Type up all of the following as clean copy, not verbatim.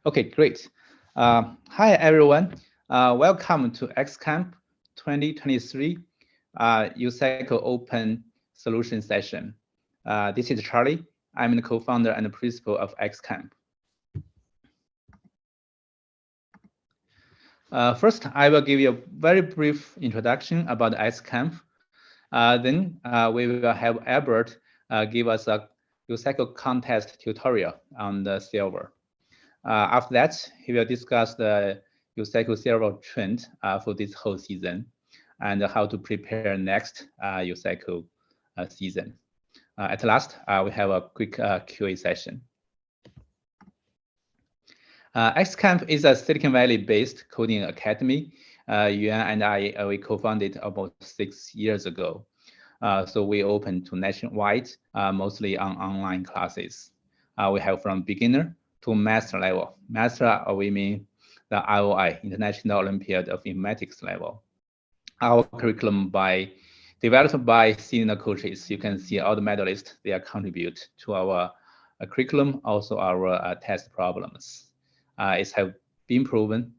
Okay, great. Hi, everyone. Welcome to XCamp 2023 USACO Open Solution Session. This is Charlie. I'm the co-founder and principal of XCamp. First, I will give you a very brief introduction about XCamp. Then we will have Albert give us a USACO contest tutorial on the server. After that, he will discuss the USACO server trend for this whole season and how to prepare next USACO season. At last, we have a quick QA session. XCamp is a Silicon Valley-based coding academy. Yuan and I, we co-founded about 6 years ago. So we open to nationwide, mostly on online classes. We have from beginner to master level. Master, we mean the IOI, International Olympiad of Informatics level. Our curriculum developed by senior coaches. You can see all the medalists, they contribute to our curriculum, also our test problems. It has been proven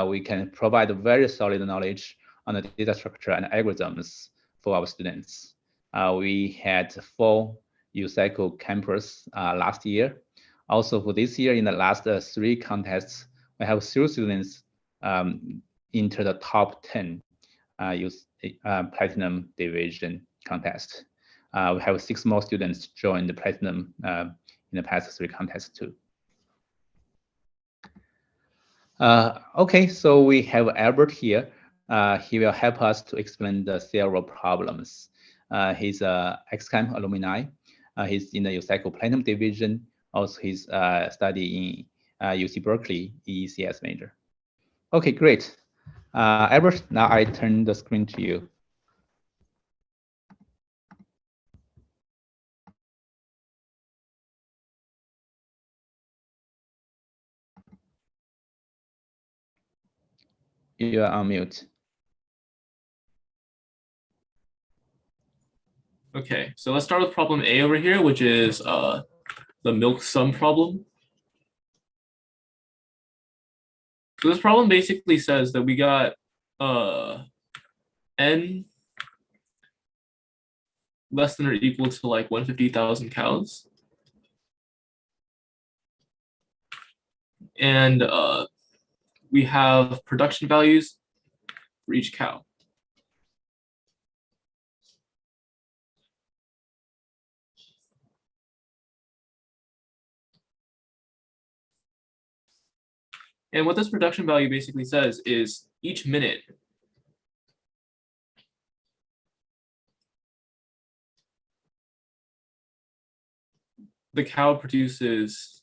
we can provide very solid knowledge on the data structure and algorithms for our students. We had 4 USACO campers last year. Also for this year, in the last 3 contests, we have 3 students into the top 10 Platinum Division contest. We have 6 more students join the Platinum in the past 3 contests too. Okay, so we have Albert here. He will help us to explain the several problems. He's a XCamp alumni. He's in the USACO Platinum Division. Also, he's studying UC Berkeley EECS major. Okay, great. Albert, now I turn the screen to you. You are on mute. Okay, so let's start with problem A over here, which is the milk sum problem. So this problem basically says that we got n less than or equal to like 150,000 cows. And we have production values for each cow. And what this production value basically says is each minute the cow produces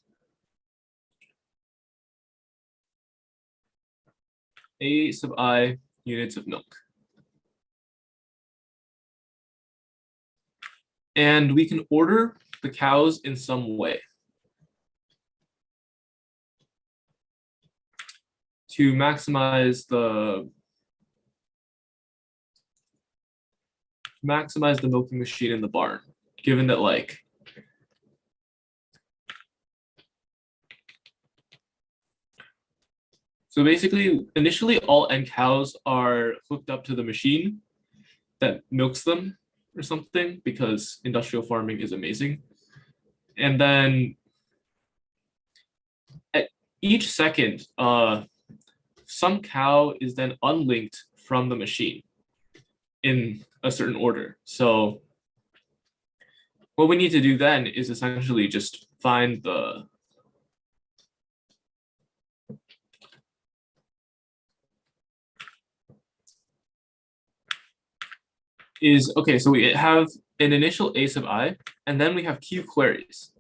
A sub I units of milk. And we can order the cows in some way to maximize the milking machine in the barn, given that like so basically initially all n cows are hooked up to the machine that milks them or something, because industrial farming is amazing. And then at each second, some cow is then unlinked from the machine in a certain order. So what we need to do then is essentially just find the okay, so we have an initial A sub I, and then we have Q queries,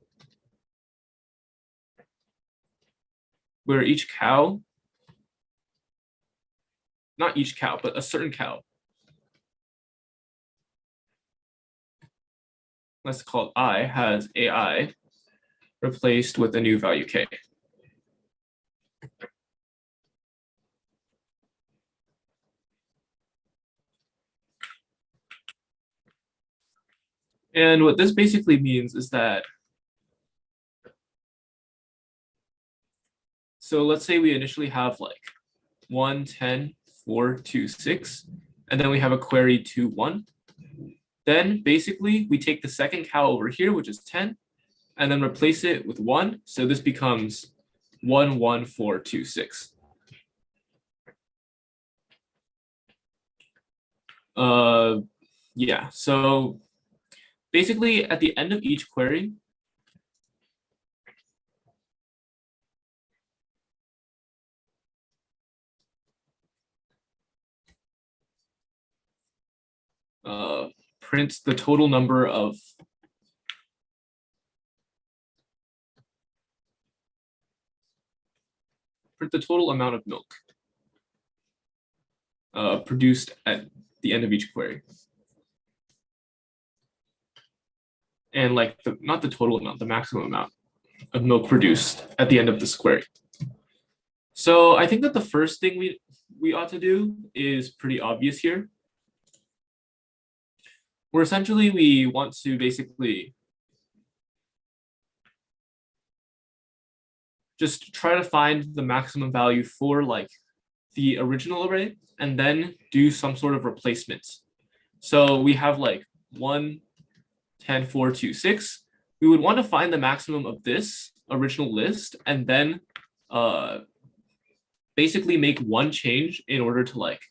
where each cow, not each cow, but a certain cow, let's call it I, has AI replaced with a new value K. And what this basically means is that So let's say we initially have like 1, 10, 4, 2, 6, and then we have a query 2, 1. Then basically we take the second cow over here, which is 10, and then replace it with 1. So this becomes 1, 1, 4, 2, 6. Yeah, so basically at the end of each query, print the total number of print the total amount of milk produced at the end of each query. And like not the total amount, the maximum amount of milk produced at the end of this query. So I think that the first thing we ought to do is pretty obvious here. Where essentially we want to basically just try to find the maximum value for like the original array and then do some sort of replacement. So we have like 1, 10, 4, 2, 6. We would want to find the maximum of this original list and then basically make one change in order to like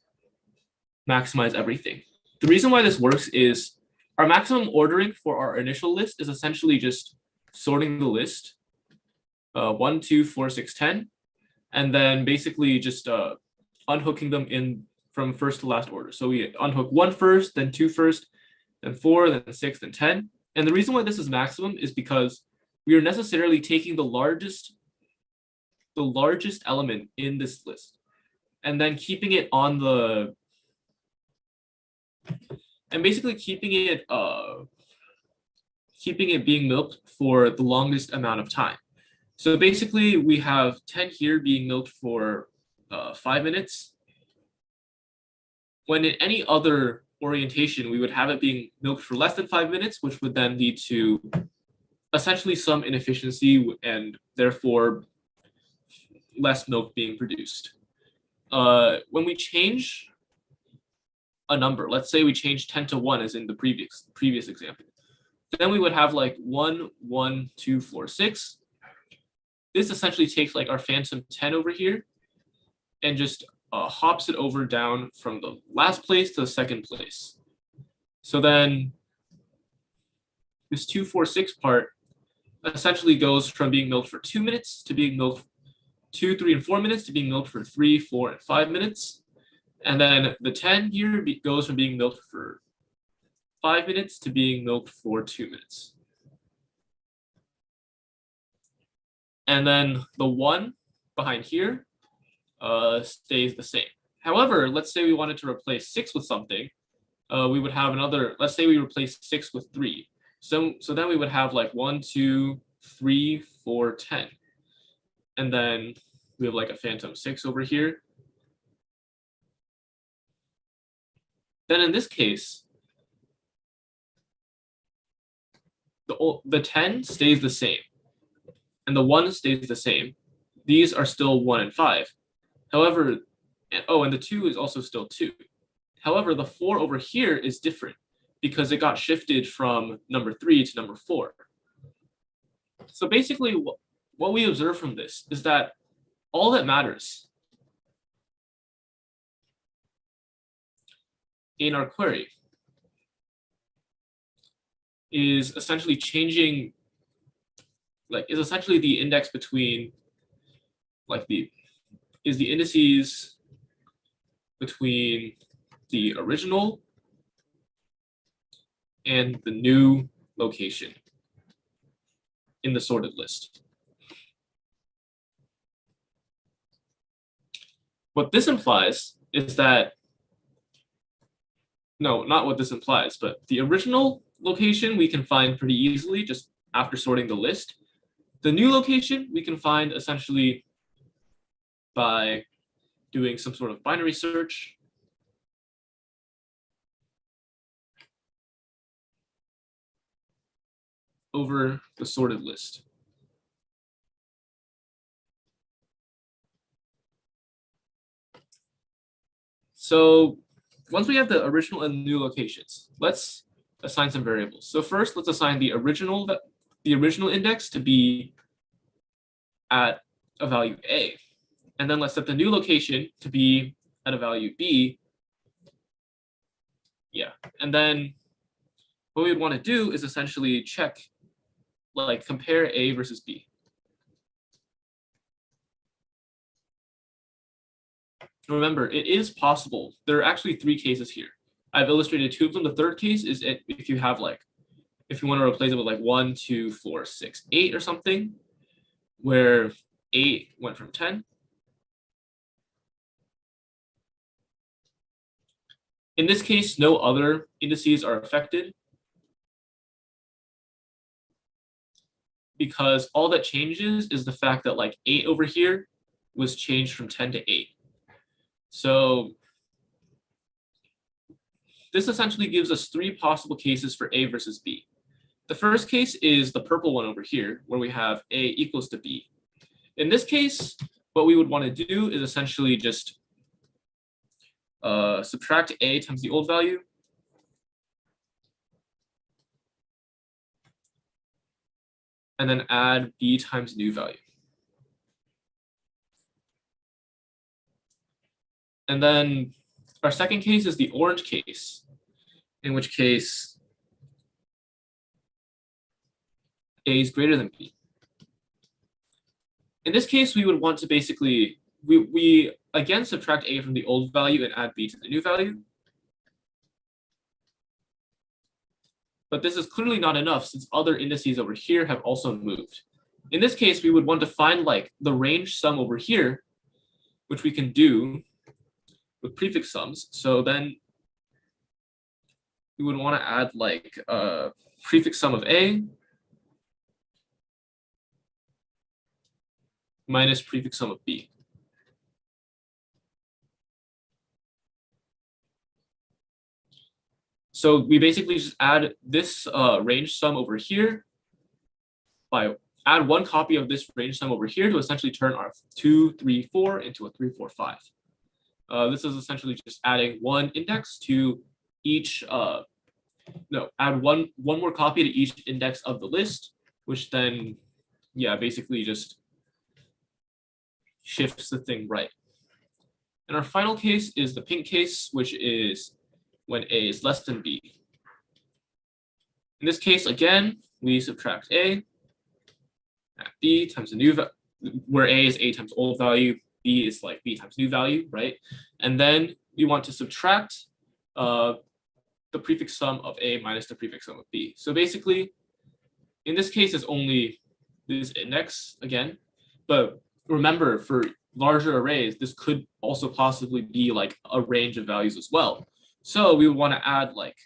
maximize everything. The reason why this works is our maximum ordering for our initial list is essentially just sorting the list 1, 2, 4, 6, 10, and then basically just unhooking them in from first to last order. So we unhook 1 first, then 2 first, then 4, then 6, then 10. And the reason why this is maximum is because we are necessarily taking the largest element in this list and then keeping it on the and basically keeping it being milked for the longest amount of time. So basically we have 10 here being milked for 5 minutes, when in any other orientation we would have it being milked for less than 5 minutes, which would then lead to essentially some inefficiency and therefore less milk being produced. When we change a number, let's say we change 10 to 1 as in the previous example, then we would have like 1, 1, 2, 4, 6. This essentially takes like our phantom 10 over here and just hops it over down from the last place to the second place. So then this 2, 4, 6 part essentially goes from being milked for 2 minutes to being milked 2, 3, and 4 minutes to being milked for 3, 4, and 5 minutes. And then the 10 here goes from being milked for 5 minutes to being milked for 2 minutes. And then the 1 behind here stays the same. However, let's say we wanted to replace 6 with something. We would have another, let's say we replace 6 with 3. So then we would have like 1, 2, 3, 4, 10. And then we have like a phantom 6 over here. Then in this case, the 10 stays the same and the 1 stays the same. These are still 1 and 5. However, and the 2 is also still 2. However, the 4 over here is different because it got shifted from number 3 to number 4. So basically what we observe from this is that all that matters in our query is essentially changing, is essentially the index between, the indices between the original and the new location in the sorted list. What this implies is that, no, not what this implies, but the original location we can find pretty easily just after sorting the list. The new location we can find essentially by doing some sort of binary search. Over the sorted list. So once we have the original and new locations, let's assign some variables. So first, let's assign the original index to be at a value A. And then let's set the new location to be at a value B. Yeah, and then what we would want to do is essentially check, like compare A versus B. Remember, it is possible. There are actually 3 cases here. I've illustrated 2 of them. The third case is if you have like, if you want to replace it with like 1, 2, 4, 6, 8 or something, where 8 went from 10. In this case, no other indices are affected because all that changes is the fact that like 8 over here was changed from 10 to 8. So this essentially gives us 3 possible cases for A versus B. The first case is the purple one over here, where we have A equals to B. In this case, what we would want to do is essentially just subtract A times the old value. And then add B times new value. And then our second case is the orange case, in which case A is greater than B. In this case, we would want to basically, we again subtract A from the old value and add B to the new value. But this is clearly not enough since other indices over here have also moved. In this case, we would want to find like the range sum over here, which we can do with prefix sums. So then we would want to add like a prefix sum of A minus prefix sum of B. So we basically just add this range sum over here by add 1 copy of this range sum over here to essentially turn our 2, 3, 4 into a 3, 4, 5. This is essentially just adding 1 index to each, add one more copy to each index of the list, which then, yeah, basically just shifts the thing right. And our final case is the pink case, which is when A is less than B. In this case, again, we subtract A at B times the new value, where A is A times old value, B is like B times new value, right? And then we want to subtract the prefix sum of A minus the prefix sum of B. So basically, in this case, it's only this index again, but remember for larger arrays, this could also possibly be like a range of values as well. So we would want to add like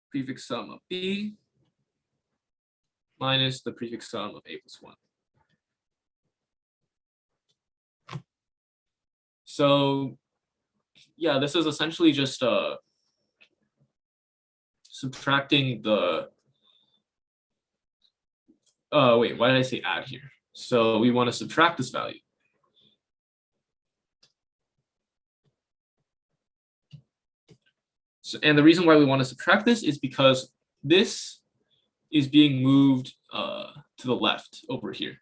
prefix sum of B minus the prefix sum of A plus 1. So yeah, this is essentially just subtracting the, wait, why did I say add here? So we want to subtract this value. So, and the reason why we want to subtract this is because this is being moved to the left over here.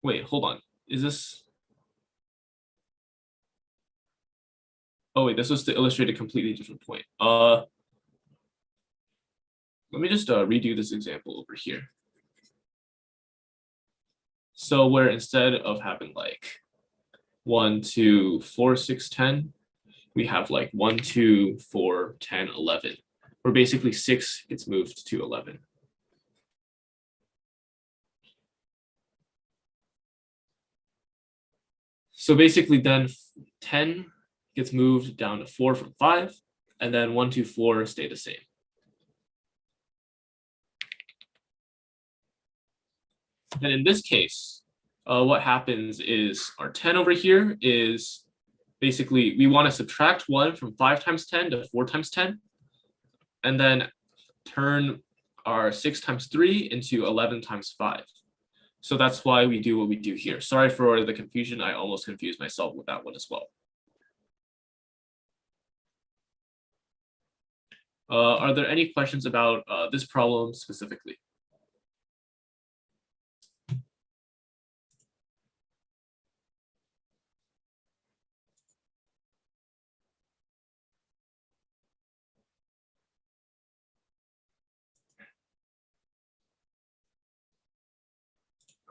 Wait, hold on. Is this? Oh wait, this was to illustrate a completely different point. Let me just redo this example over here. So where instead of having like 1, 2, 4, 6, 10, we have like 1, 2, 4, 10, 11. Where basically 6 gets moved to 11. So basically then 10 gets moved down to 4 from 5, and then 1, 2, 4 stay the same. And in this case, what happens is our 10 over here is basically we want to subtract 1 from 5 times 10 to 4 times 10, and then turn our 6 times 3 into 11 times 5. So that's why we do what we do here. Sorry for the confusion. I almost confused myself with that one as well. Are there any questions about this problem specifically?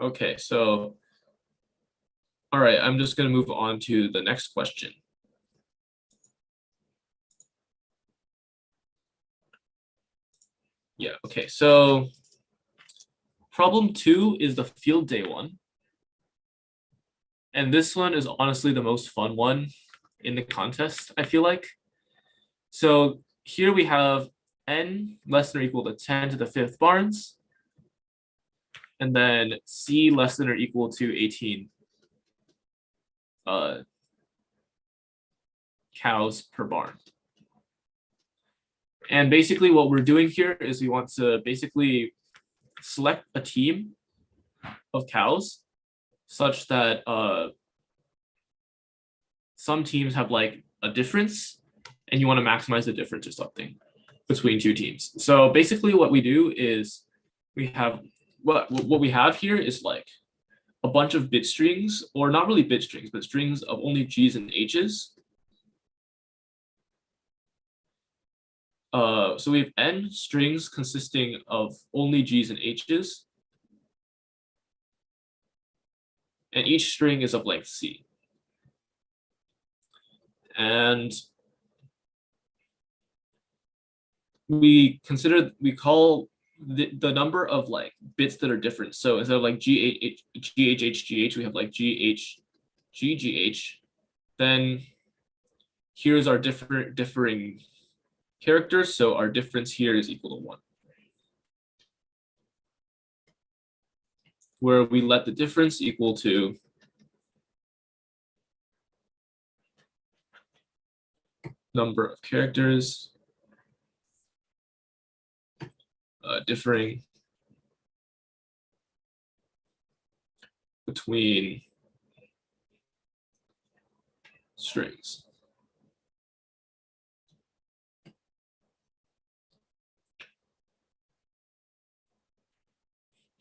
Okay, so, all right, I'm just going to move on to the next question. Yeah, okay, so problem 2 is the field day one. And this one is honestly the most fun one in the contest, I feel like. So here we have n less than or equal to 10 to the 5th barns. And then c less than or equal to 18 cows per barn. And basically what we're doing here is we want to basically select a team of cows such that some teams have like a difference and you want to maximize the difference or something between two teams. So basically what we do is we have what we have here is like a bunch of bit strings, or not really bit strings, but strings of only G's and H's. So we have n strings consisting of only G's and H's. And each string is of length C. And we call the number of like bits that are different. So instead of like GH, we have like GH, GGH. Then here's our differing characters. So our difference here is equal to 1. Where we let the difference equal to number of characters differing between strings.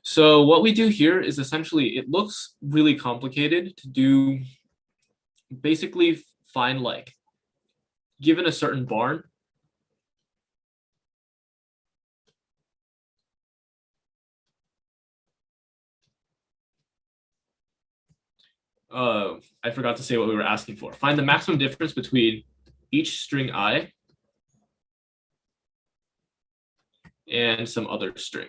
So what we do here is essentially, it looks really complicated to do, basically find like, given a certain barn, I forgot to say what we were asking for. Find the maximum difference between each string I and some other string.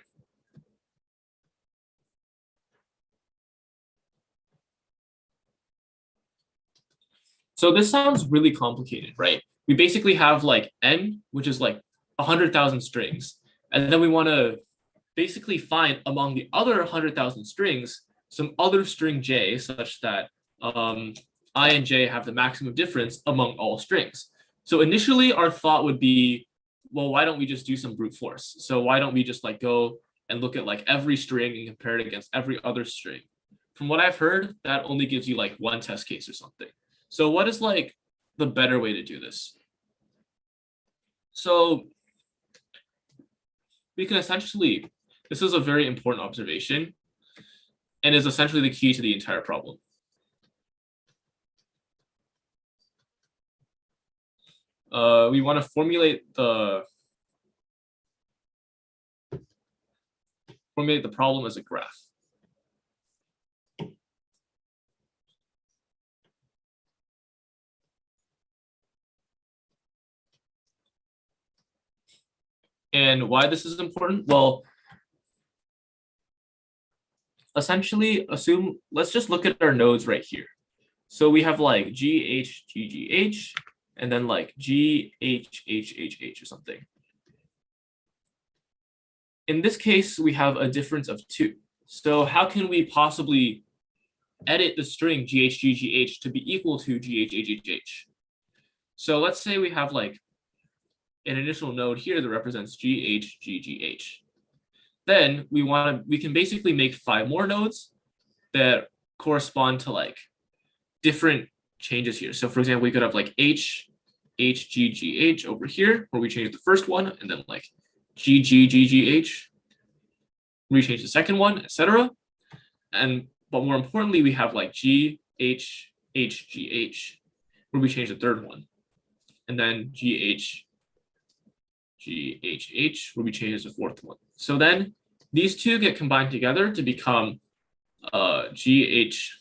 So this sounds really complicated, right? We basically have like n, which is like 100,000 strings. And then we want to basically find among the other 100,000 strings some other string j such that I and j have the maximum difference among all strings. So initially our thought would be, well, why don't we just do some brute force? So why don't we just like go and look at like every string and compare it against every other string? From what I've heard, that only gives you like one test case or something. So what is like the better way to do this? So we can essentially, this is a very important observation and is essentially the key to the entire problem. We want to formulate the problem as a graph. And why this is important? Well, essentially let's just look at our nodes right here. So we have like GH, GGH, and then like GHHHH or something. In this case, we have a difference of 2. So how can we possibly edit the string GHGGH to be equal to GHHHH? So let's say we have like an initial node here that represents GHGGH. then we can basically make 5 more nodes that correspond to like different changes here. So for example, we could have like H, H, G, G, H over here, where we change the first one, and then like G, G, G, G, H, we change the second one, etc. But more importantly, we have like G, H, H, G, H, where we change the third one, and then G, H, G, H, H, where we change the fourth one. So then these two get combined together to become G, H,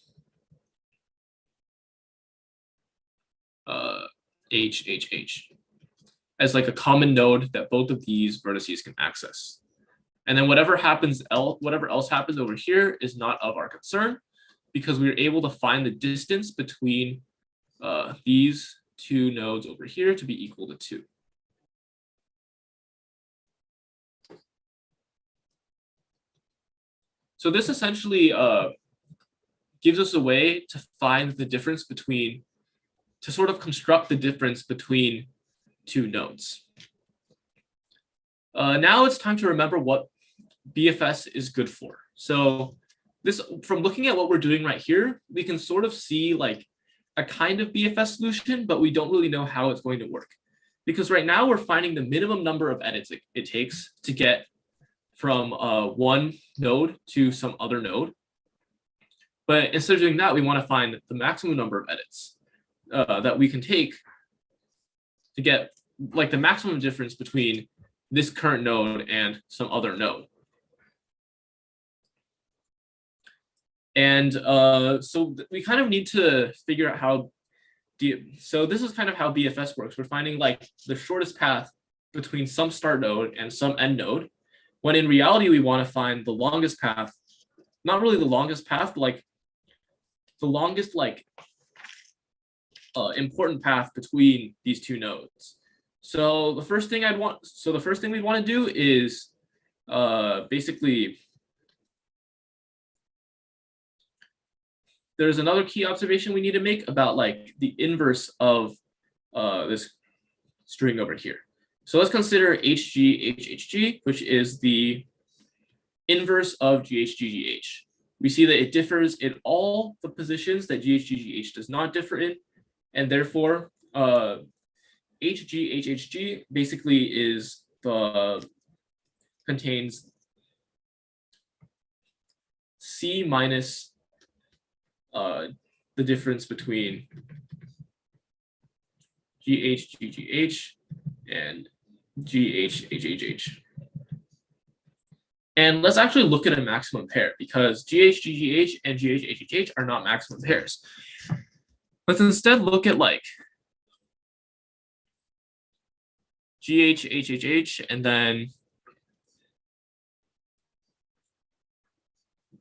H, H, H, as like a common node that both of these vertices can access. And then whatever else happens over here is not of our concern, because we were able to find the distance between these two nodes over here to be equal to 2. So this essentially gives us a way to find the difference between, to sort of construct the difference between two nodes. Now it's time to remember what BFS is good for. So this, from looking at what we're doing right here, we can sort of see like a kind of BFS solution, but we don't really know how it's going to work. Because right now we're finding the minimum number of edits it takes to get from one node to some other node. But instead of doing that, we want to find the maximum number of edits that we can take to get like the maximum difference between this current node and some other node. And so we kind of need to figure out how, so this is kind of how BFS works. We're finding like the shortest path between some start node and some end node, when in reality, we want to find the longest path, not really the longest path, but like the longest like important path between these two nodes. So the first thing we'd want to do is basically, there's another key observation we need to make about like the inverse of this string over here. So let's consider HG, which is the inverse of GHGGH. We see that it differs in all the positions that GHGGH does not differ in, and therefore HGHHG basically is contains C minus the difference between GHGGH and GHHHH. And let's actually look at a maximum pair, because GHGGH and GHHH are not maximum pairs. Let's instead look at like GHHHH and then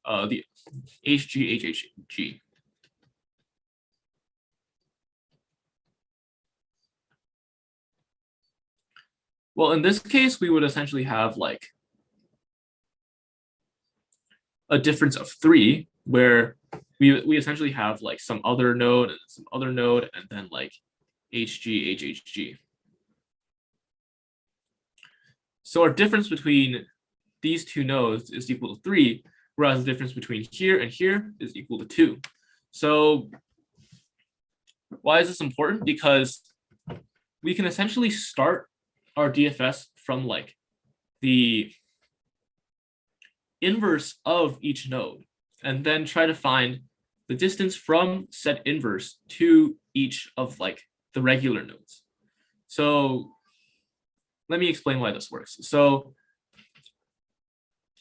the HGHHG. Well, in this case, we would essentially have like a difference of 3, where we essentially have like some other node and some other node, and then like HGHHG. So our difference between these two nodes is equal to 3, whereas the difference between here and here is equal to 2. So why is this important? Because we can essentially start our DFS from like the inverse of each node, and then try to find the distance from said inverse to each of like the regular nodes. So let me explain why this works. So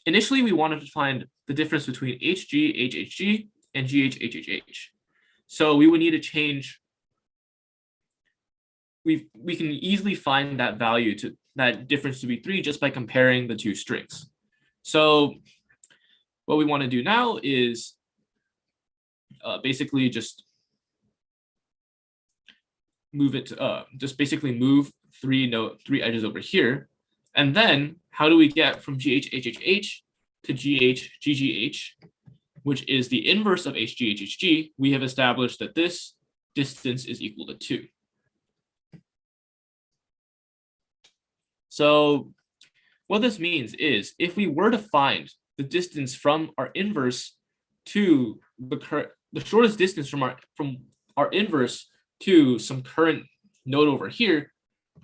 initially we wanted to find the difference between HGHHG and GHHHH. So we would need to change, we can easily find that value, to that difference to be 3 just by comparing the two strings. So what we want to do now is basically just move it, just basically move 3 edges over here. And then how do we get from GHHHH to GHGGH, which is the inverse of HGHHG? We have established that this distance is equal to 2. So what this means is if we were to find the distance from our inverse to the shortest distance from our inverse to some current node over here,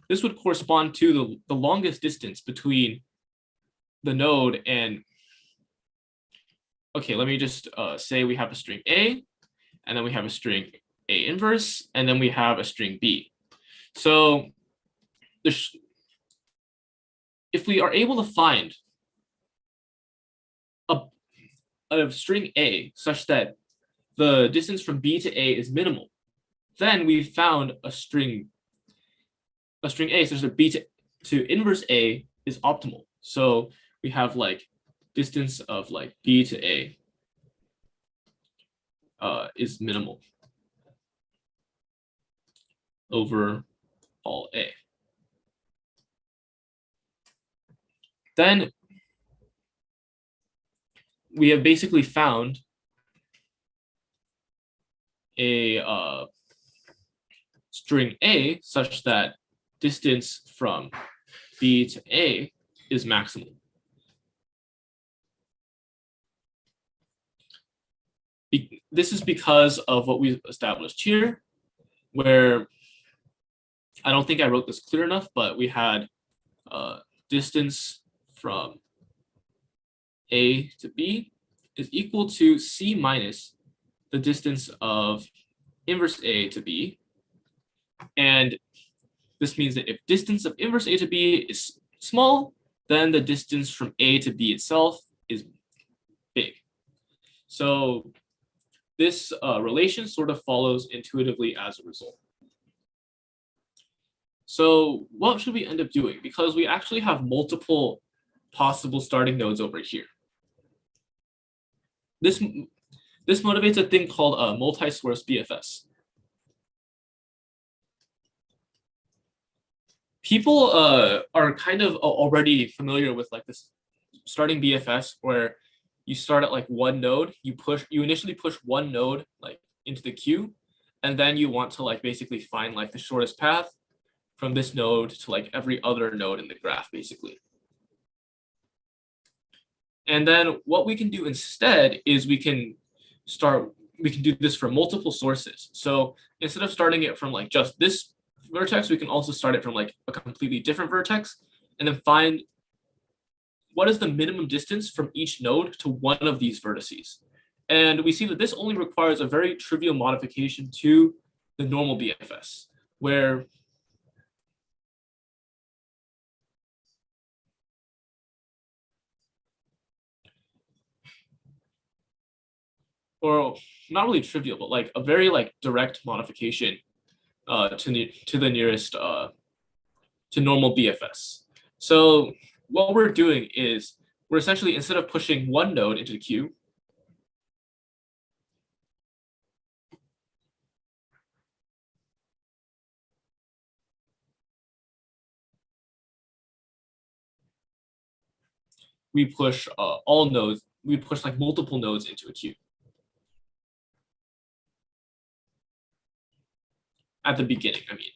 this would correspond to the longest distance between the node and, okay, let me just say we have a string A, and then we have a string A inverse, and then we have a string B. So if we are able to find a string A such that the distance from B to A is minimal, then we've found a string A such that B to inverse A is optimal. So we have like distance of like B to A is minimal over all A. Then we have basically found a string A such that distance from B to A is maximal. This is because of what we established here, where I don't think I wrote this clear enough, but we had distance from A to B is equal to C minus the distance of inverse A to B. And this means that if distance of inverse A to B is small, then the distance from A to B itself is big. So this relation sort of follows intuitively as a result. So what should we end up doing? Because we actually have multiple possible starting nodes over here. This motivates a thing called a multi-source BFS. People are kind of already familiar with like this starting BFS, where you start at like one node, you initially push one node like into the queue, and then you want to like basically find like the shortest path from this node to like every other node in the graph, basically. And then what we can do instead is we can do this for multiple sources. So instead of starting it from like just this vertex, we can also start it from like a completely different vertex, and then find what is the minimum distance from each node to one of these vertices. And we see that this only requires a very trivial modification to the normal BFS, where or not really trivial, but like a very like direct modification to the nearest to normal BFS. So what we're doing is we're essentially, instead of pushing one node into the queue, we push all nodes, we push like multiple nodes into a queue at the beginning, I mean.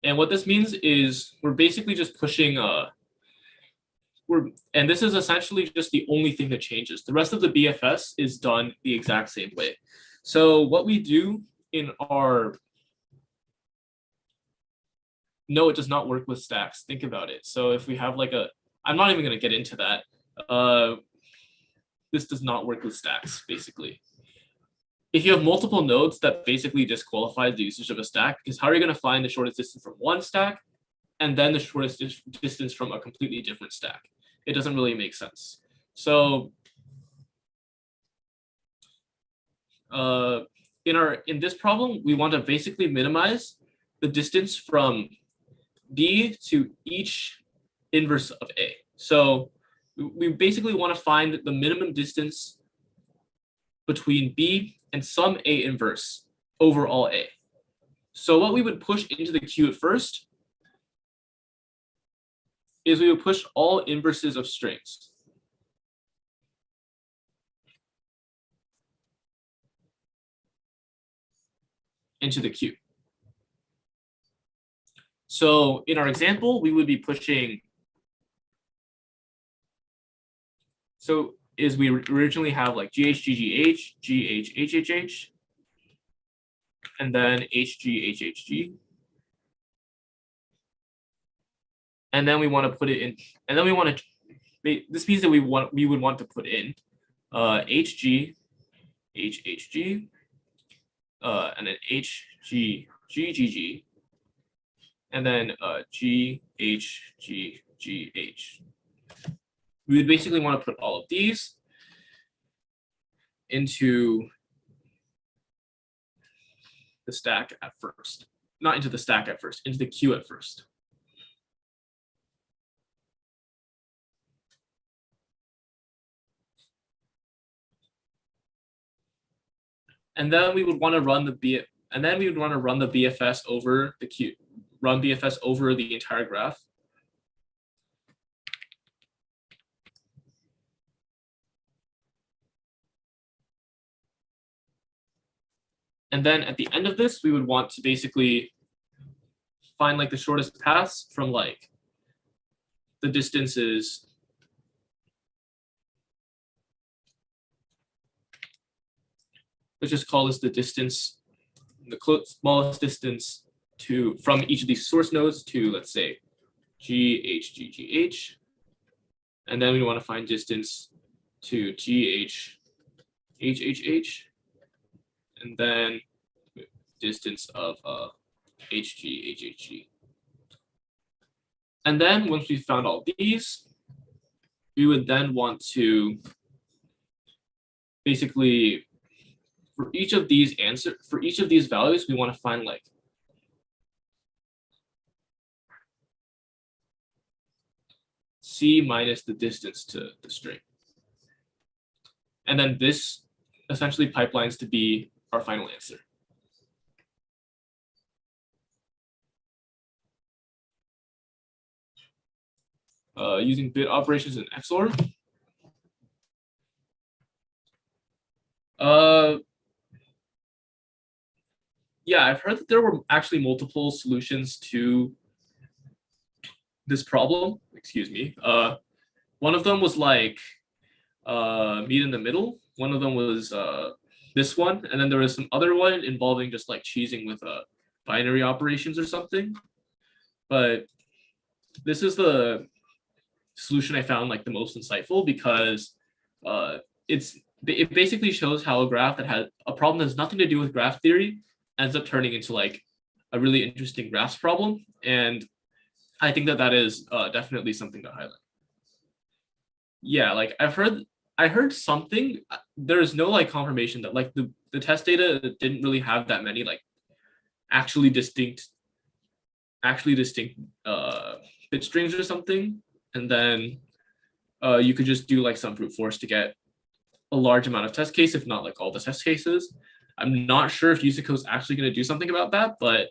And what this means is we're basically just pushing and this is essentially just the only thing that changes. The rest of the BFS is done the exact same way. So what we do in our, no, it does not work with stacks. Think about it. So if we have like I'm not even going to get into that. This does not work with stacks, basically. If you have multiple nodes, that basically disqualifies the usage of a stack, because how are you going to find the shortest distance from one stack and then the shortest distance from a completely different stack? It doesn't really make sense. So in this problem, we want to basically minimize the distance from B to each inverse of A. So we basically want to find the minimum distance between B and some A inverse over all A. So what we would push into the queue at first is we would push all inverses of strings. into the queue. So in our example, we would be pushing. So is we originally have like GHGGH, GHHHH, and then HGHHG. And then we want to put it in, and then we want to, this means that we would want to put in HG, HHG, and then HGGGG, and then GHGGH. We would basically want to put all of these into the stack at first. Not into the stack at first, into the queue at first. And then we would want to run the BFS over the queue, run BFS over the entire graph. And then at the end of this, we would want to basically find like the shortest paths from like the distances. Let's just call this the distance, the smallest distance from each of these source nodes to, let's say, GHGGH. And then we want to find distance to GHHHH. And then distance of HGHHG. And then once we found all these, we would then want to basically, for each of these values, we want to find like C minus the distance to the string. And then this essentially pipelines to be our final answer. Using bit operations in XOR. Yeah, I've heard that there were actually multiple solutions to this problem. Excuse me. One of them was like meet in the middle. One of them was this one, and then there was some other one involving just like cheesing with binary operations or something. But this is the solution I found like the most insightful, because it basically shows how a graph that had a problem that has nothing to do with graph theory ends up turning into like a really interesting graphs problem. And I think that that is definitely something to highlight. Yeah, like I heard something. There's no like confirmation that like the test data didn't really have that many like actually distinct bit strings or something. And then you could just do like some brute force to get a large amount of test case, if not like all the test cases. I'm not sure if USACO is actually going to do something about that, but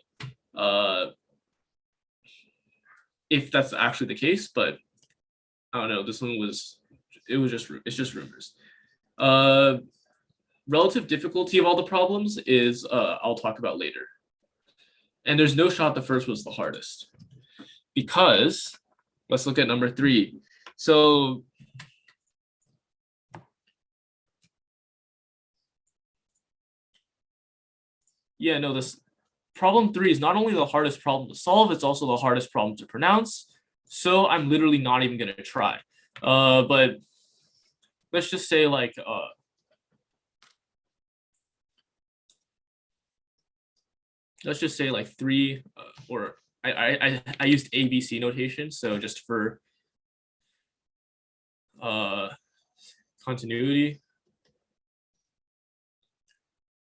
if that's actually the case, but I don't know. This one it's just rumors. Relative difficulty of all the problems is I'll talk about later. And there's no shot the first was the hardest, because let's look at number 3. So yeah, no, this problem 3 is not only the hardest problem to solve, it's also the hardest problem to pronounce. So I'm literally not even going to try. But let's just say like let's just say like 3 or I used ABC notation, so just for continuity,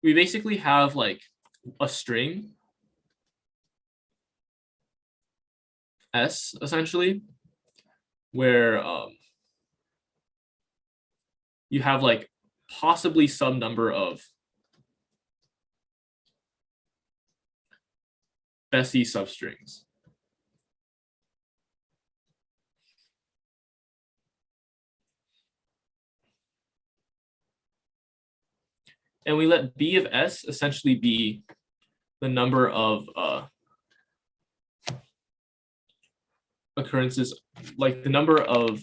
we basically have like a string S essentially, where you have like possibly some number of Bessie substrings. And we let B of S essentially be the number of occurrences, like the number of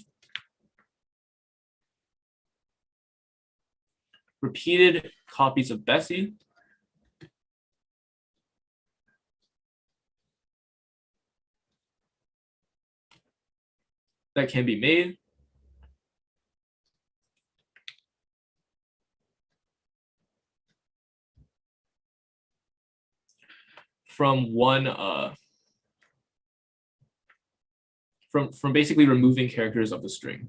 repeated copies of Bessie that can be made from one from basically removing characters of the string.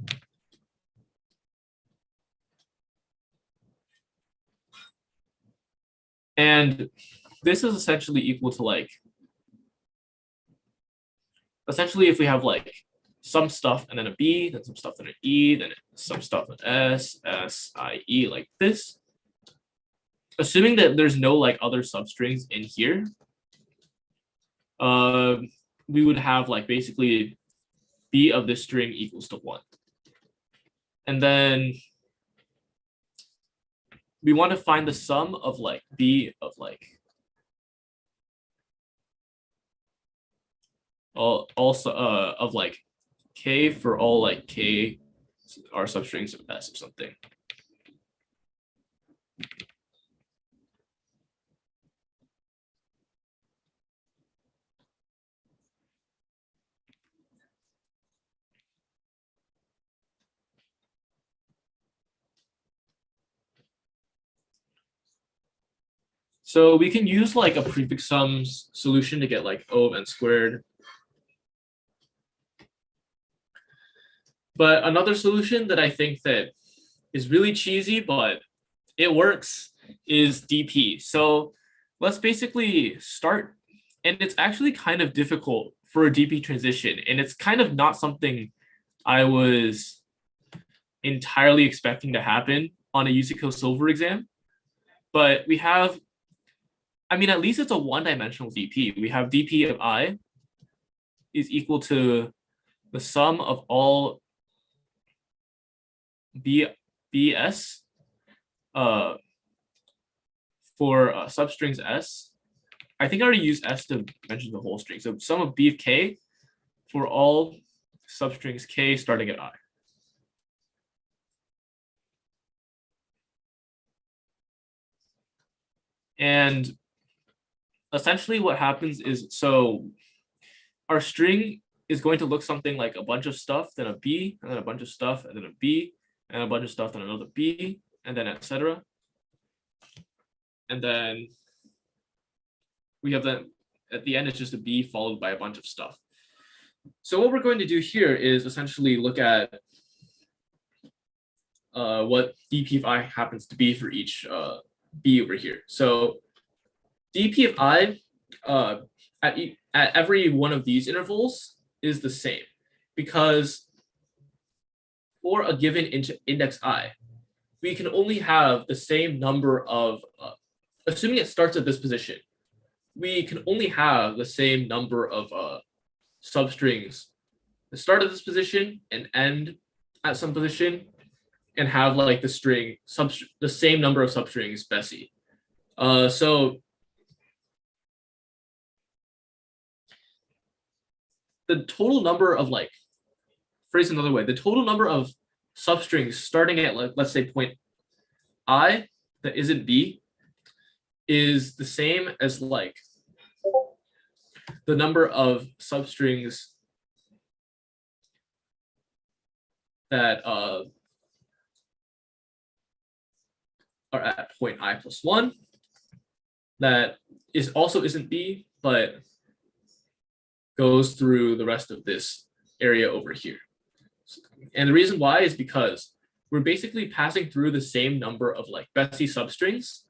And this is essentially equal to like, essentially if we have like some stuff and then a B, then some stuff and an E, then some stuff and S, S, I, E, like this. Assuming that there's no like other substrings in here, we would have like basically B of this string equals to 1. And then we want to find the sum of like B of like also of like K for all like K are substrings of S or something. So we can use like a prefix sums solution to get like O of n squared. But another solution that I think that is really cheesy, but it works, is DP. So let's basically start, and it's actually kind of difficult for a DP transition, and it's kind of not something I was entirely expecting to happen on a USACO Silver exam. But we have, I mean, at least it's a one-dimensional DP. We have DP of I is equal to the sum of all BS for substrings S. I think I already used S to mention the whole string. So sum of B of K for all substrings K starting at I. And essentially what happens is, so our string is going to look something like a bunch of stuff, then a B, and then a bunch of stuff, and then a B, and a bunch of stuff, then another B, and then etc. And then we have that at the end, it's just a B followed by a bunch of stuff. So what we're going to do here is essentially look at what dP of I happens to be for each B over here. So dP of I at every one of these intervals is the same, because for a given index I, we can only have the same number of, assuming it starts at this position, we can only have the same number of substrings that start at this position and end at some position, and have like the string the same number of substrings Bessie. So the total number of, like, phrase another way, the total number of substrings starting at, like, let's say point I that isn't B is the same as like the number of substrings that are at point I plus 1 that is also isn't B, but goes through the rest of this area over here. And the reason why is because we're basically passing through the same number of like Bessie substrings,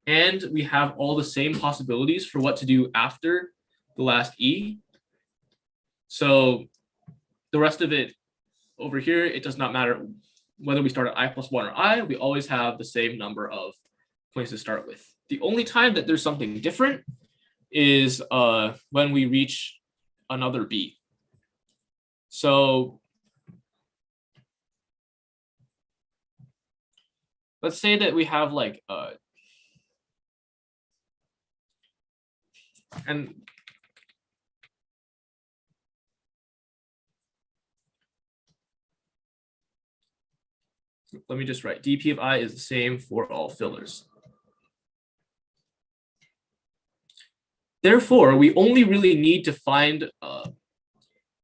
and we have all the same possibilities for what to do after the last E. So the rest of it over here, it does not matter whether we start at I plus 1 or I, we always have the same number of points to start with. The only time that there's something different is when we reach another B. So let's say that we have like And let me just write dp of I is the same for all fillers. Therefore, we only really need to find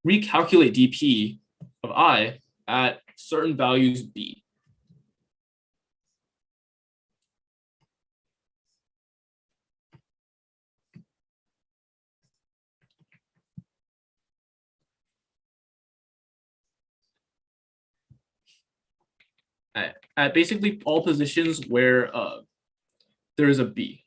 recalculate dp of I at certain values b. At basically all positions where there is a b.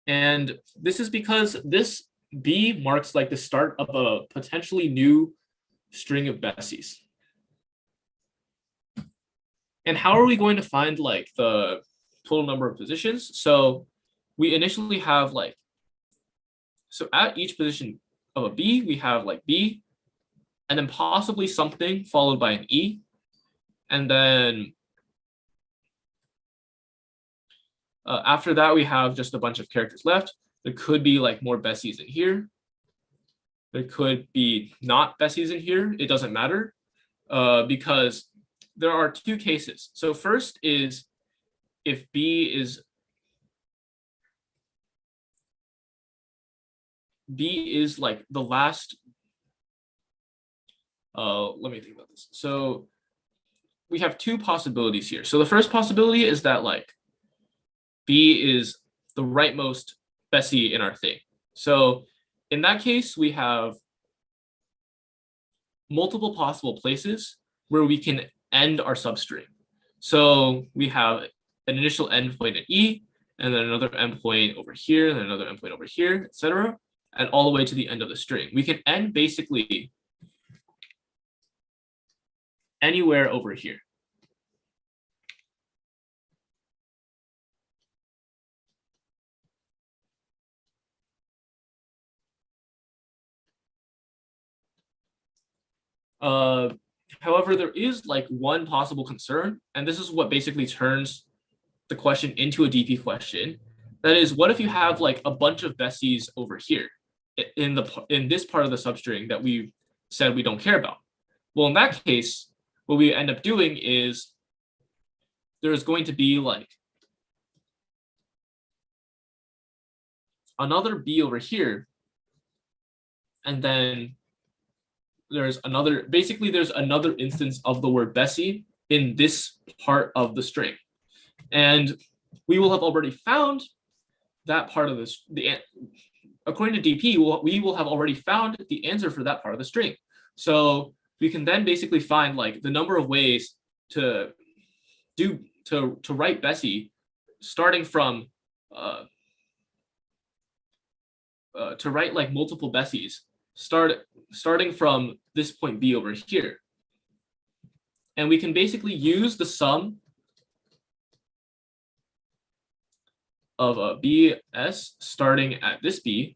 And this is because this b marks like the start of a potentially new string of Bessies. And how are we going to find like the total number of positions? So we initially have like, so at each position of a b, we have like b, and then possibly something followed by an e, and then after that, we have just a bunch of characters left. There could be like more Bessies in here. There could be not Bessies in here. It doesn't matter because there are two cases. So first is if B is like the last. Let me think about this. So we have two possibilities here. So the first possibility is that like B is the rightmost Bessie in our thing. So in that case, we have multiple possible places where we can end our substring. So we have an initial endpoint at E, and then another endpoint over here, and then another endpoint over here, etc., and all the way to the end of the string. We can end basically anywhere over here. However, there is like one possible concern, and this is what basically turns the question into a DP question. That is, what if you have like a bunch of Bessies over here in this part of the substring that we said we don't care about? Well, in that case, what we end up doing is there's going to be like another B over here, and then there's another instance of the word Bessie in this part of the string. And we will have already found that part of this. According to DP, we will have already found the answer for that part of the string. So we can then basically find like the number of ways to write Bessie, starting from to write like multiple Bessies, starting from this point B over here. And we can basically use the sum of a BS starting at this B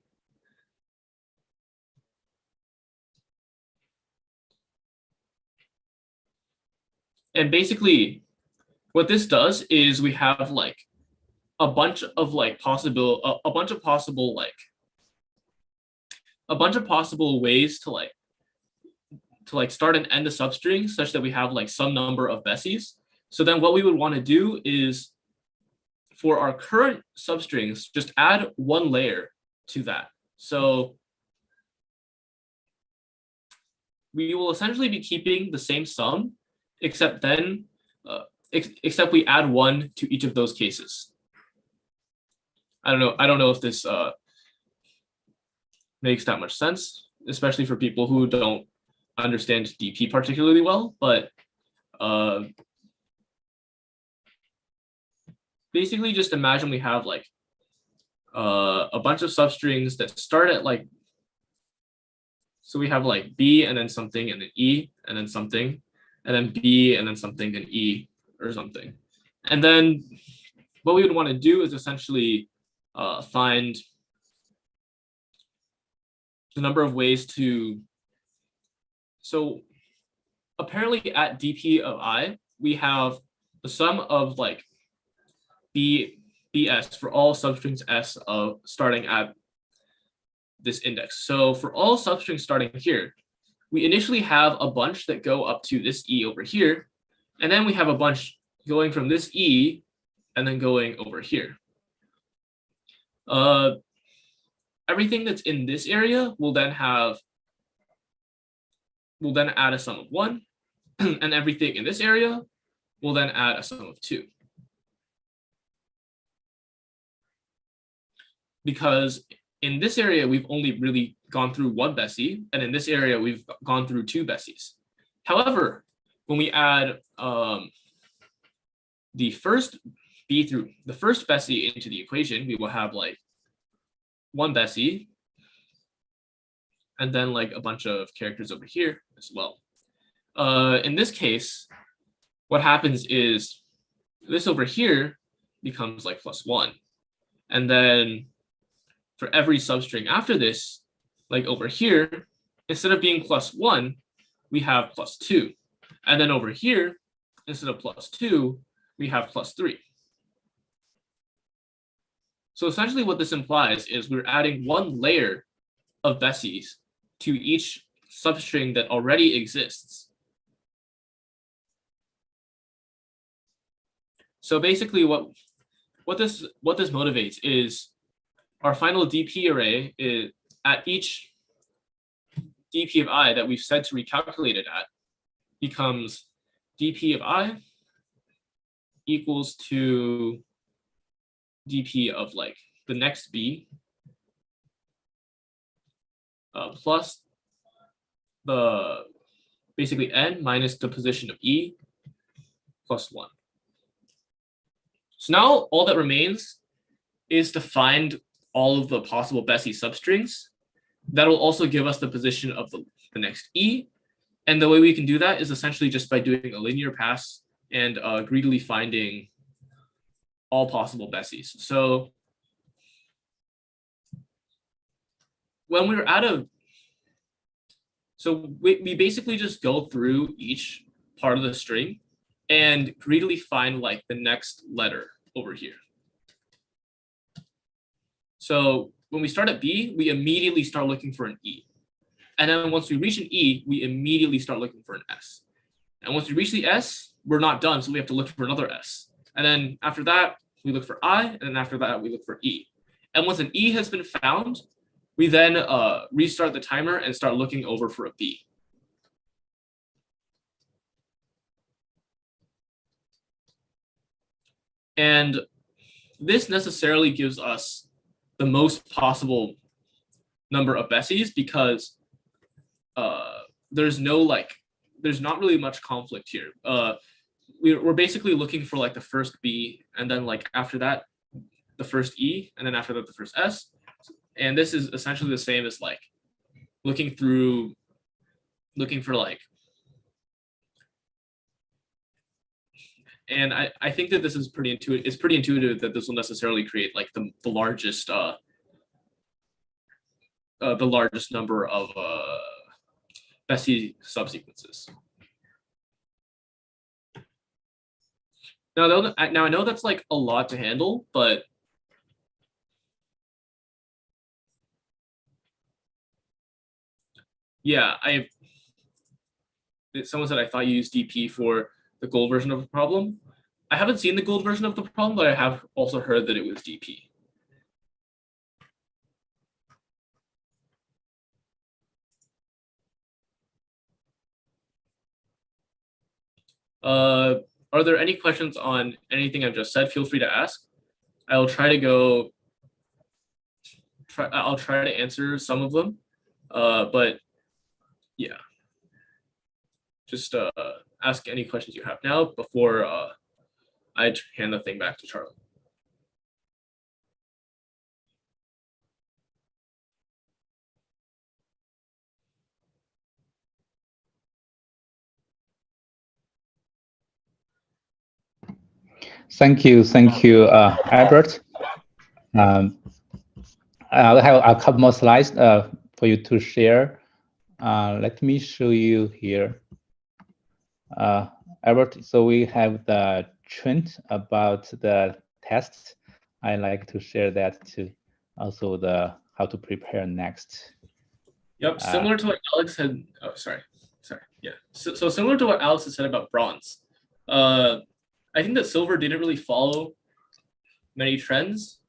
and basically what this does is we have like a bunch of possible ways to start and end a substring such that we have like some number of Bessies. So then what we would want to do is for our current substrings, just add one layer to that. So we will essentially be keeping the same sum, except then, except we add one to each of those cases. I don't know if this makes that much sense, especially for people who don't understand DP particularly well, but basically just imagine we have like a bunch of substrings that start at like, so we have like B and then something and then E and then something and then B and then something and E or something. And then what we would want to do is essentially find the number of ways to, so apparently at DP of I, we have the sum of like BS for all substrings S of starting at this index. So for all substrings starting here, we initially have a bunch that go up to this E over here, and then we have a bunch going from this E and then going over here. Everything that's in this area will then add a sum of 1, and everything in this area will then add a sum of 2. Because in this area, we've only really gone through 1 Bessie, and in this area, we've gone through 2 Bessies. However, when we add the first Bessie into the equation, we will have like 1 Bessie, and then like a bunch of characters over here as well. In this case, what happens is this over here becomes like +1. And then for every substring after this, like over here, instead of being +1, we have +2. And then over here, instead of +2, we have +3. So essentially what this implies is we're adding 1 layer of Bessies to each substring that already exists. So basically what this motivates is our final DP array is at each DP of I that we've said to recalculate it at becomes DP of I equals to DP of like the next B plus the basically N minus the position of E plus 1. So now all that remains is to find all of the possible Bessie substrings. That'll also give us the position of the next E. And the way we can do that is essentially just by doing a linear pass and greedily finding all possible Bessies. So when we're we basically just go through each part of the string and greedily find like the next letter over here. So when we start at B, we immediately start looking for an E. And then once we reach an E, we immediately start looking for an S. And once we reach the S, we're not done, so we have to look for another S. And then after that, we look for I, and then after that, we look for E. And once an E has been found, we then restart the timer and start looking over for a B. And this necessarily gives us the most possible number of Bessies because there's not really much conflict here. We're basically looking for like the first B, and then like after that, the first E, and then after that, the first S. And this is essentially the same as like looking for like, and I think that this is pretty intuitive. It's pretty intuitive that this will necessarily create like the largest number of Bessie subsequences. Now I know that's like a lot to handle, but yeah, someone said I thought you used DP for the gold version of the problem. I haven't seen the gold version of the problem, but I have also heard that it was DP. Are there any questions on anything I've just said? Feel free to ask. I'll try to answer some of them, but yeah, just ask any questions you have now before I hand the thing back to Charlie. Thank you, Albert. I have a couple more slides for you to share. Let me show you here. Albert, so we have the trend about the test. I like to share that to also the how to prepare next. Yep, similar to what Alex had. Oh, sorry. Yeah. So similar to what Alex had said about bronze. I think that silver didn't really follow many trends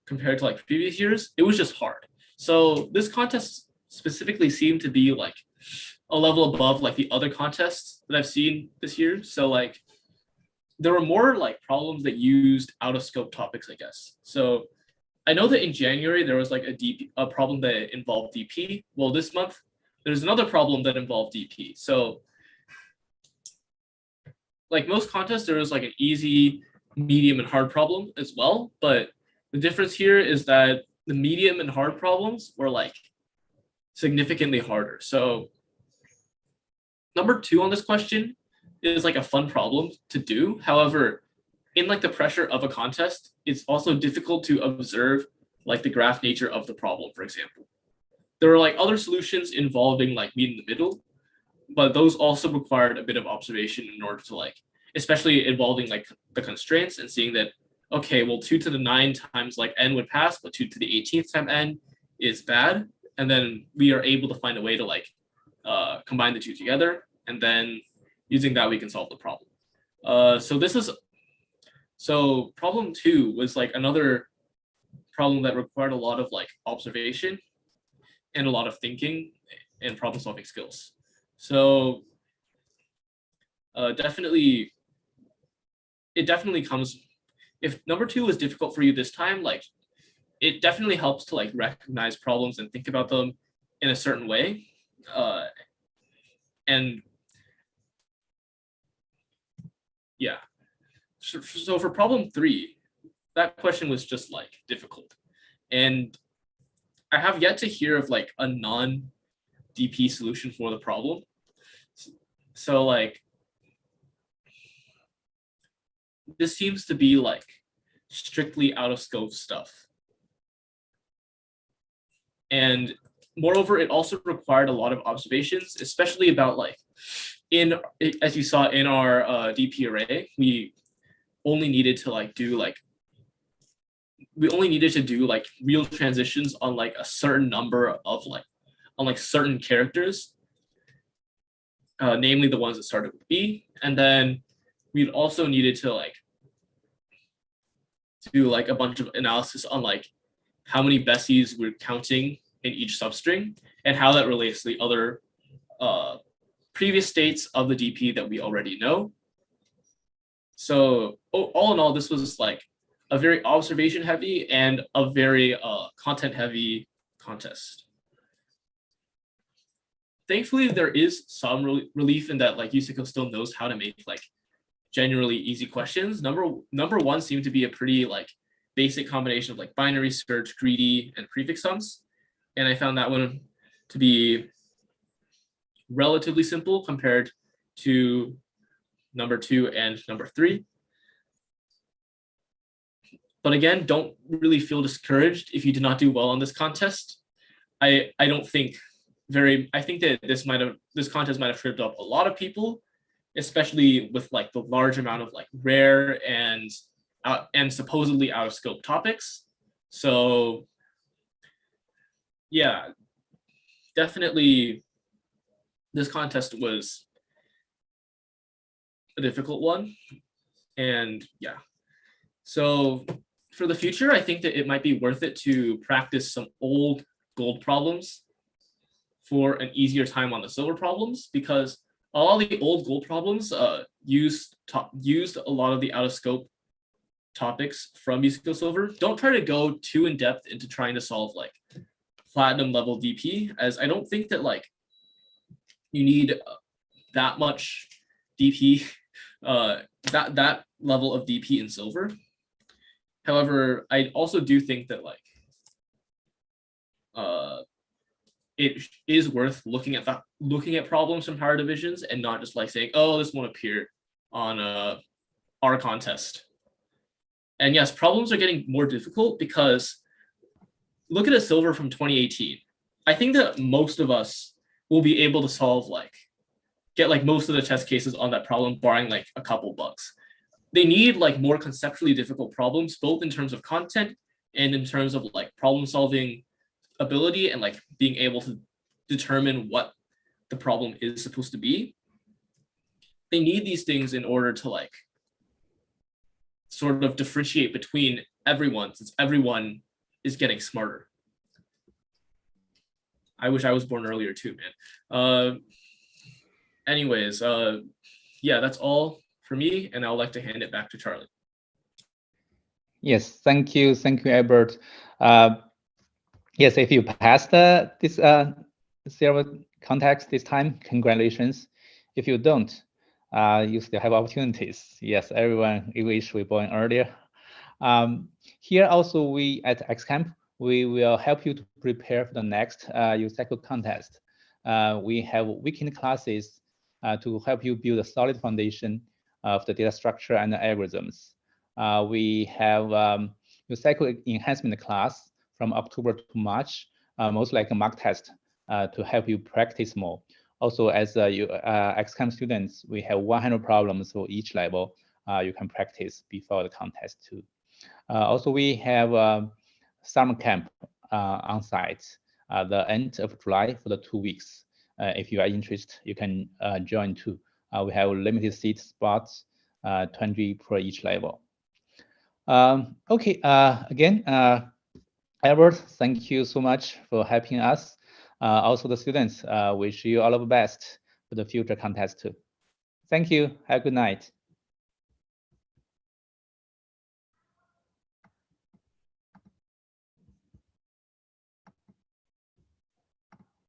compared to like previous years. It was just hard. So this contest specifically seemed to be like a level above like the other contests that I've seen this year. So like there were more like problems that used out of scope topics, I guess. So I know that in January there was like a problem that involved DP. Well, this month there's another problem that involved DP. So like most contests, there was like an easy, medium, and hard problem as well. But the difference here is that the medium and hard problems were like significantly harder. So number 2 on this question is like a fun problem to do. However, in like the pressure of a contest, it's also difficult to observe like the graph nature of the problem, for example. There are like other solutions involving like meet in the middle, but those also required a bit of observation in order to like, especially involving like the constraints and seeing that, okay, well, 2 to the 9 times like n would pass, but 2 to the 18th time n is bad. And then we are able to find a way to like combine the two together. And then using that, we can solve the problem. So problem 2 was like another problem that required a lot of like observation and a lot of thinking and problem solving skills. So it definitely comes, if number 2 was difficult for you this time, like it definitely helps to like recognize problems and think about them in a certain way. And yeah, so for problem 3, that question was just like difficult. And I have yet to hear of like a non-DP solution for the problem. So like, this seems to be like strictly out of scope stuff. And moreover, it also required a lot of observations, especially about like, as you saw in our DP array, we only needed to do like real transitions on like a certain number of like, on like certain characters, namely the ones that started with B. And then we'd also needed to like do like a bunch of analysis on like how many Bessies we're counting in each substring and how that relates to the other previous states of the DP that we already know. So all in all, this was like a very observation heavy and a very content heavy contest. Thankfully, there is some relief in that like USACO still knows how to make like generally easy questions. Number 1 seemed to be a pretty like basic combination of like binary search, greedy, and prefix sums. And I found that one to be relatively simple compared to number 2 and number 3. But again, don't really feel discouraged if you did not do well on this contest. I think that this contest might have tripped up a lot of people, especially with like the large amount of like rare and supposedly out of scope topics. So yeah, definitely this contest was a difficult one. And yeah, so for the future, I think that it might be worth it to practice some old gold problems for an easier time on the silver problems, because a lot of the old gold problems used a lot of the out of scope topics from USACO Silver. Don't try to go too in depth into trying to solve like platinum level DP, as I don't think that like you need that much DP, that level of DP in silver. However, I also do think that like it is worth looking at problems from higher divisions and not just like saying, oh, this won't appear on our contest. And yes, problems are getting more difficult because look at a silver from 2018. I think that most of us will be able to get most of the test cases on that problem, barring like a couple bugs. they need like more conceptually difficult problems, both in terms of content and in terms of like problem solving ability and like being able to determine what the problem is supposed to be. They need these things in order to like sort of differentiate between everyone, since everyone is getting smarter. I wish I was born earlier too, man. Anyways, yeah, that's all for me, and I'd like to hand it back to Charlie. Yes, thank you, Albert. Yes, if you passed this zero context this time, congratulations. If you don't, you still have opportunities. Yes, everyone wish we born earlier. Here also, we at XCamp, we will help you to prepare for the next USACO contest. We have weekend classes to help you build a solid foundation of the data structure and the algorithms. We have USACO enhancement class from October to March, most like a mock test to help you practice more. Also, as XCamp students, we have 100 problems for each level you can practice before the contest too. Also, we have summer camp on site the end of July for the 2 weeks. If you are interested, you can join too. We have limited seat spots, 20 per each level. Okay, again, Albert, thank you so much for helping us. Also, the students wish you all of the best for the future contest too. Thank you. Have a good night.